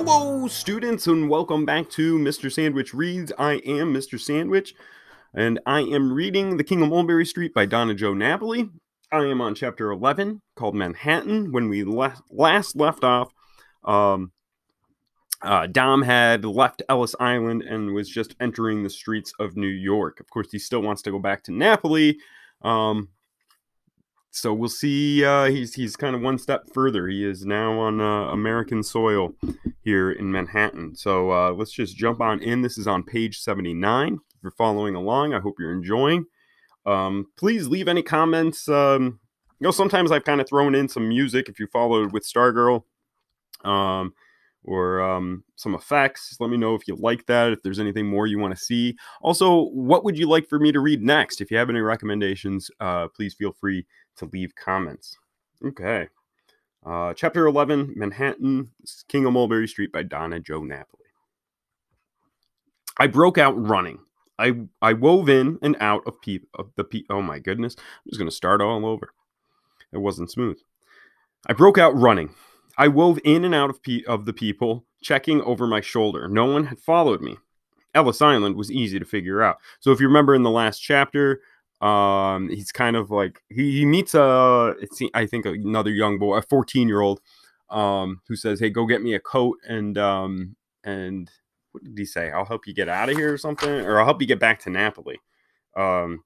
Hello, students, and welcome back to Mr. Sandwich Reads. I am Mr. Sandwich, and I am reading The King of Mulberry Street by Donna Napoli. I am on chapter 11, called Manhattan. When we last left off, um, Dom had left Ellis Island and was just entering the streets of New York. Of course, he still wants to go back to Napoli, so we'll see. He's kind of one step further. He is now on American soil here in Manhattan. So let's just jump on in. This is on page 79. If you're following along, I hope you're enjoying. Please leave any comments. Sometimes I've kind of thrown in some music if you followed with Stargirl, or some effects. Let me know if you like that, if there's anything more you want to see. Also, what would you like for me to read next? If you have any recommendations, please feel free to leave comments. Okay. Chapter 11, Manhattan, King of Mulberry Street by Donna Napoli. I broke out running. I wove in and out of oh my goodness. I'm just going to start all over. It wasn't smooth. I broke out running. I wove in and out of the people, checking over my shoulder. No one had followed me. Ellis Island was easy to figure out. So if you remember in the last chapter, he's kind of like he meets I think another young boy, a 14-year-old, who says, "Hey, go get me a coat and what did he say? I'll help you get out of here or something, or I'll help you get back to Napoli." I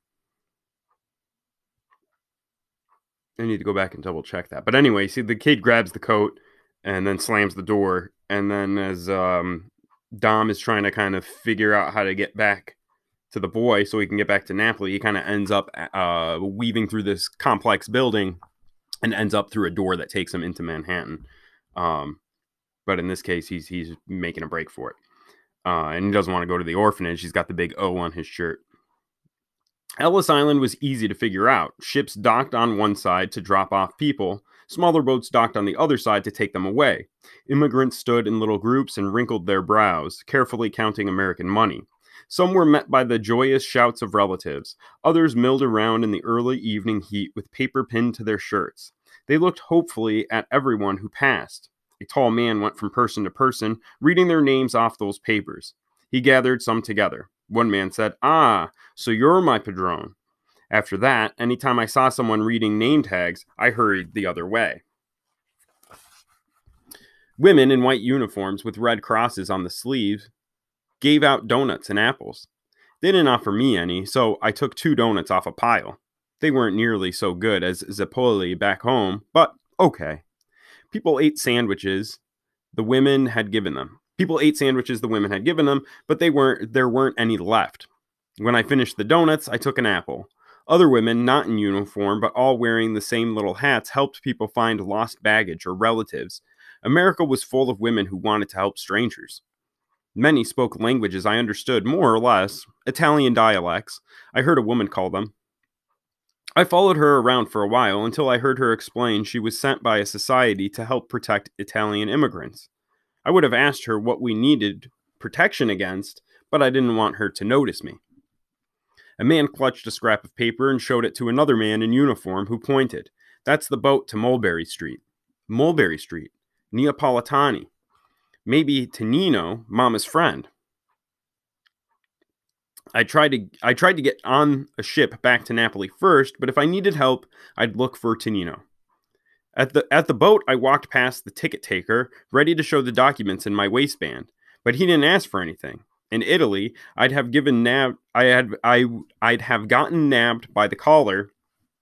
need to go back and double check that. But anyway, see, the kid grabs the coat and then slams the door. And then as Dom is trying to kind of figure out how to get back to the boy so he can get back to Napoli, he kind of ends up weaving through this complex building and ends up through a door that takes him into Manhattan. But in this case, he's making a break for it. And he doesn't want to go to the orphanage. He's got the big O on his shirt. Ellis Island was easy to figure out. Ships docked on one side to drop off people. Smaller boats docked on the other side to take them away. Immigrants stood in little groups and wrinkled their brows, carefully counting American money. Some were met by the joyous shouts of relatives. Others milled around in the early evening heat with paper pinned to their shirts. They looked hopefully at everyone who passed. A tall man went from person to person, reading their names off those papers. He gathered some together. One man said, "Ah, so you're my padrone." After that, anytime I saw someone reading name tags, I hurried the other way. Women in white uniforms with red crosses on the sleeves gave out donuts and apples. They didn't offer me any, so I took 2 donuts off a pile. They weren't nearly so good as Napoli back home, but okay. People ate sandwiches the women had given them. But there weren't any left. When I finished the donuts, I took an apple. Other women, not in uniform, but all wearing the same little hats, helped people find lost baggage or relatives. America was full of women who wanted to help strangers. Many spoke languages I understood, more or less, Italian dialects. I heard a woman call them. I followed her around for a while until I heard her explain she was sent by a society to help protect Italian immigrants. I would have asked her what we needed protection against, but I didn't want her to notice me. A man clutched a scrap of paper and showed it to another man in uniform who pointed. "That's the boat to Mulberry Street." Mulberry Street. Neapolitani. Maybe to Nino, Mama's friend. I tried to get on a ship back to Napoli first, but if I needed help, I'd look for Tonino. At the boat, I walked past the ticket taker, ready to show the documents in my waistband, but he didn't ask for anything. In Italy, I'd have gotten nabbed by the collar.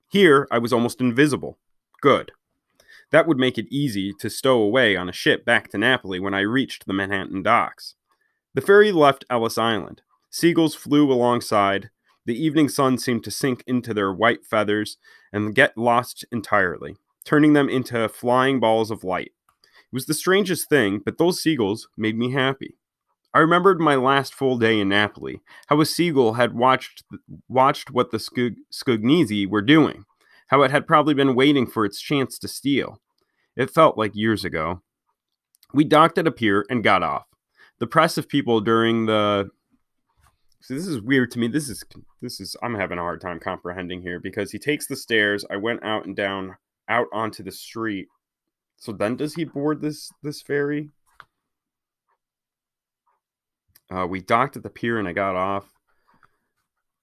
Here, I was almost invisible. Good. That would make it easy to stow away on a ship back to Napoli when I reached the Manhattan docks. The ferry left Ellis Island. Seagulls flew alongside. The evening sun seemed to sink into their white feathers and get lost entirely, turning them into flying balls of light. It was the strangest thing, but those seagulls made me happy. I remembered my last full day in Napoli, how a seagull had watched what the Scugnesi were doing, how it had probably been waiting for its chance to steal. It felt like years ago. We docked at a pier and got off. The press of people during the... So this is weird to me. This is I'm having a hard time comprehending here because he takes the stairs. I went out and down out onto the street. So then does he board this ferry? We docked at the pier and I got off.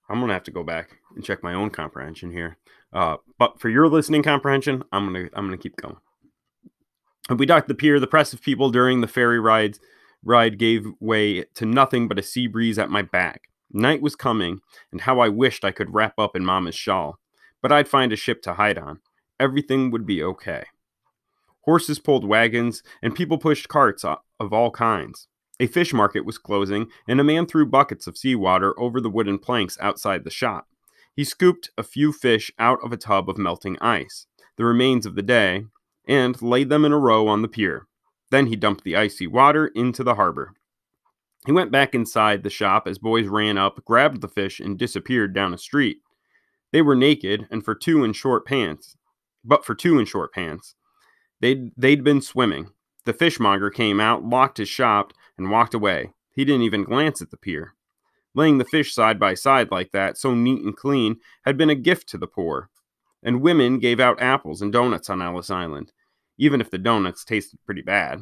I'm going to have to go back and check my own comprehension here. But for your listening comprehension, I'm gonna keep going. We docked at the pier. The press of people during the ferry ride gave way to nothing but a sea breeze at my back. Night was coming, and how I wished I could wrap up in Mama's shawl. But I'd find a ship to hide on. Everything would be okay. Horses pulled wagons, and people pushed carts of all kinds. A fish market was closing, and a man threw buckets of seawater over the wooden planks outside the shop. He scooped a few fish out of a tub of melting ice, the remains of the day, and laid them in a row on the pier. Then he dumped the icy water into the harbor. He went back inside the shop as boys ran up, grabbed the fish, and disappeared down a street. They were naked, and for two in short pants. They'd been swimming. The fishmonger came out, locked his shop, and walked away. He didn't even glance at the pier. Laying the fish side by side like that, so neat and clean, had been a gift to the poor. And women gave out apples and donuts on Ellis Island, even if the donuts tasted pretty bad.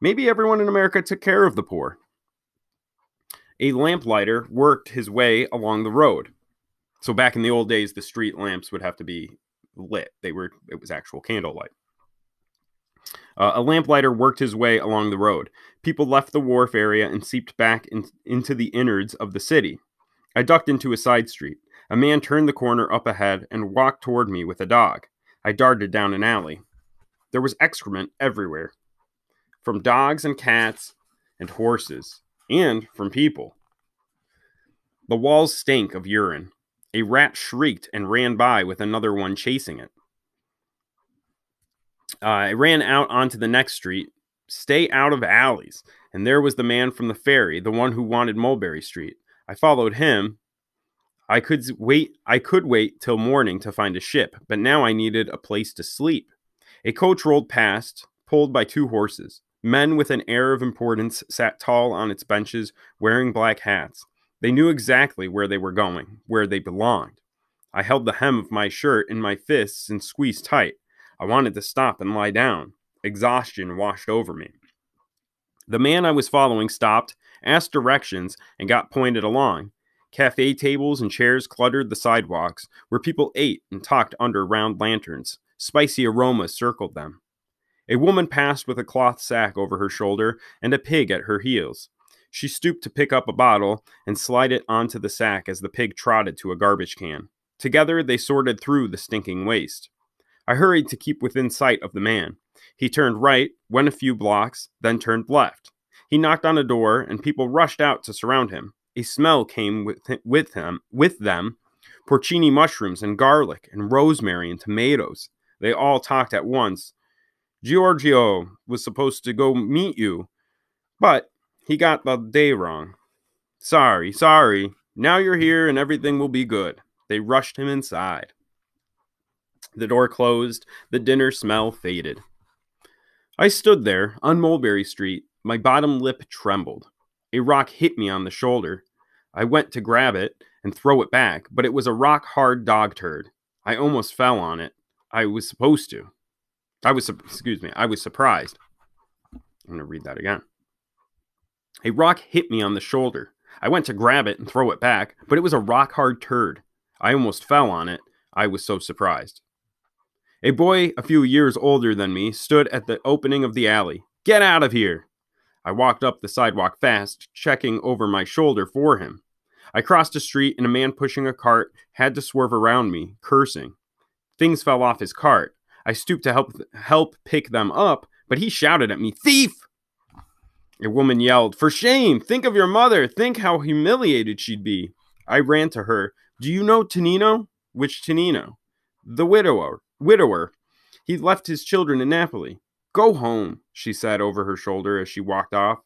Maybe everyone in America took care of the poor. A lamplighter worked his way along the road. So back in the old days, the street lamps would have to be lit. It was actual candlelight. A lamplighter worked his way along the road. People left the wharf area and seeped back into the innards of the city. I ducked into a side street. A man turned the corner up ahead and walked toward me with a dog. I darted down an alley. There was excrement everywhere, from dogs and cats and horses, and from people. The walls stank of urine. A rat shrieked and ran by with another one chasing it. I ran out onto the next street. Stay out of alleys. And there was the man from the ferry, the one who wanted Mulberry Street. I followed him. I could wait till morning to find a ship, but now I needed a place to sleep. A coach rolled past, pulled by two horses. Men with an air of importance sat tall on its benches, wearing black hats. They knew exactly where they were going, where they belonged. I held the hem of my shirt in my fists and squeezed tight. I wanted to stop and lie down. Exhaustion washed over me. The man I was following stopped, asked directions, and got pointed along. Cafe tables and chairs cluttered the sidewalks, where people ate and talked under round lanterns. Spicy aromas circled them. A woman passed with a cloth sack over her shoulder and a pig at her heels. She stooped to pick up a bottle and slide it onto the sack as the pig trotted to a garbage can. Together they sorted through the stinking waste. I hurried to keep within sight of the man. He turned right, went a few blocks, then turned left. He knocked on a door, and people rushed out to surround him. A smell came with them, porcini mushrooms and garlic and rosemary and tomatoes. They all talked at once. Giorgio was supposed to go meet you, but he got the day wrong. Sorry. Now you're here and everything will be good. They rushed him inside. The door closed. The dinner smell faded. I stood there on Mulberry Street. My bottom lip trembled. A rock hit me on the shoulder. I went to grab it and throw it back, but it was a rock-hard dog turd. I almost fell on it. I was surprised. I'm going to read that again. A rock hit me on the shoulder. I went to grab it and throw it back, but it was a rock-hard turd. I almost fell on it. I was so surprised. A boy a few years older than me stood at the opening of the alley. Get out of here! I walked up the sidewalk fast, checking over my shoulder for him. I crossed a street and a man pushing a cart had to swerve around me, cursing. Things fell off his cart. I stooped to help pick them up, but he shouted at me, Thief! A woman yelled, For shame! Think of your mother! Think how humiliated she'd be! I ran to her. Do you know Tonino? Which Tonino? The widower. He left his children in Napoli. Go home, she said over her shoulder as she walked off.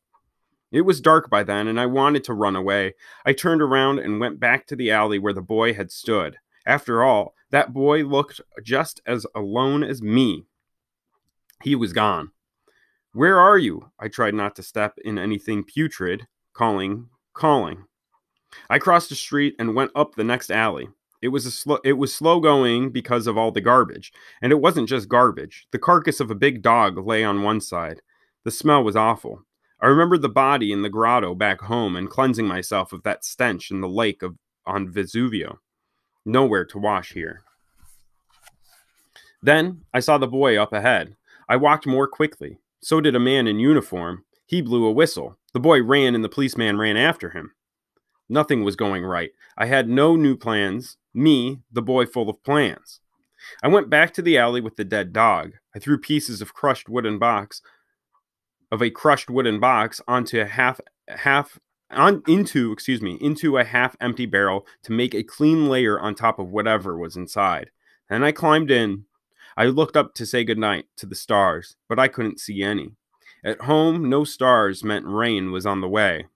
It was dark by then, and I wanted to run away. I turned around and went back to the alley where the boy had stood. After all, that boy looked just as alone as me. He was gone. Where are you? I tried not to step in anything putrid. Calling. I crossed the street and went up the next alley. It was slow going because of all the garbage. And it wasn't just garbage. The carcass of a big dog lay on one side. The smell was awful. I remembered the body in the grotto back home and cleansing myself of that stench in the lake on Vesuvio. Nowhere to wash here. Then I saw the boy up ahead. I walked more quickly. So did a man in uniform. He blew a whistle. The boy ran and the policeman ran after him. Nothing was going right. I had no new plans. Me, the boy full of plans. I went back to the alley with the dead dog. I threw pieces of a crushed wooden box onto into a half empty barrel to make a clean layer on top of whatever was inside. Then I climbed in. I looked up to say goodnight to the stars, but I couldn't see any. At home, no stars meant rain was on the way.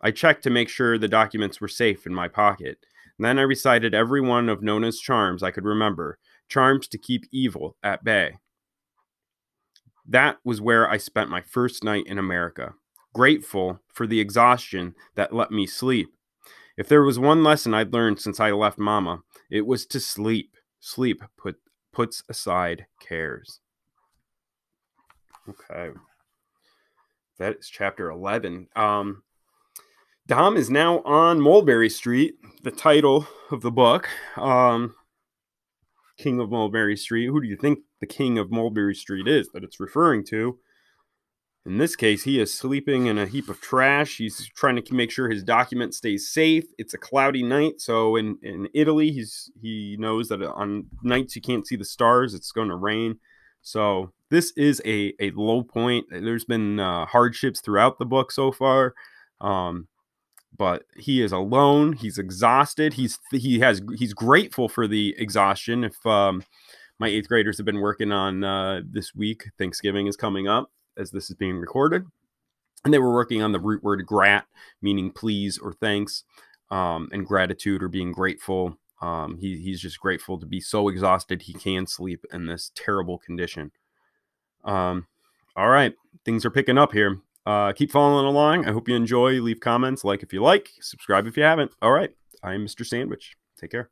I checked to make sure the documents were safe in my pocket. Then I recited every one of Nona's charms I could remember, charms to keep evil at bay. That was where I spent my first night in America, grateful for the exhaustion that let me sleep. If there was one lesson I'd learned since I left Mama, it was to sleep. Sleep puts aside cares. Okay. That is chapter 11. Dom is now on Mulberry Street, the title of the book. King of Mulberry Street. Who do you think the King of Mulberry Street is that it's referring to? In this case, he is sleeping in a heap of trash. He's trying to make sure his document stays safe. It's a cloudy night, so in Italy, he knows that on nights you can't see the stars. It's going to rain. So this is a low point. There's been hardships throughout the book so far. But he is alone. He's exhausted. He's grateful for the exhaustion. If my 8th graders have been working on this week, Thanksgiving is coming up as this is being recorded, and they were working on the root word grat, meaning please or thanks, and gratitude or being grateful. He's just grateful to be so exhausted he can sleep in this terrible condition. All right, things are picking up here. Keep following along. I hope you enjoy. Leave comments, like if you like, subscribe if you haven't. All right, I'm Mr. Sandwich. Take care.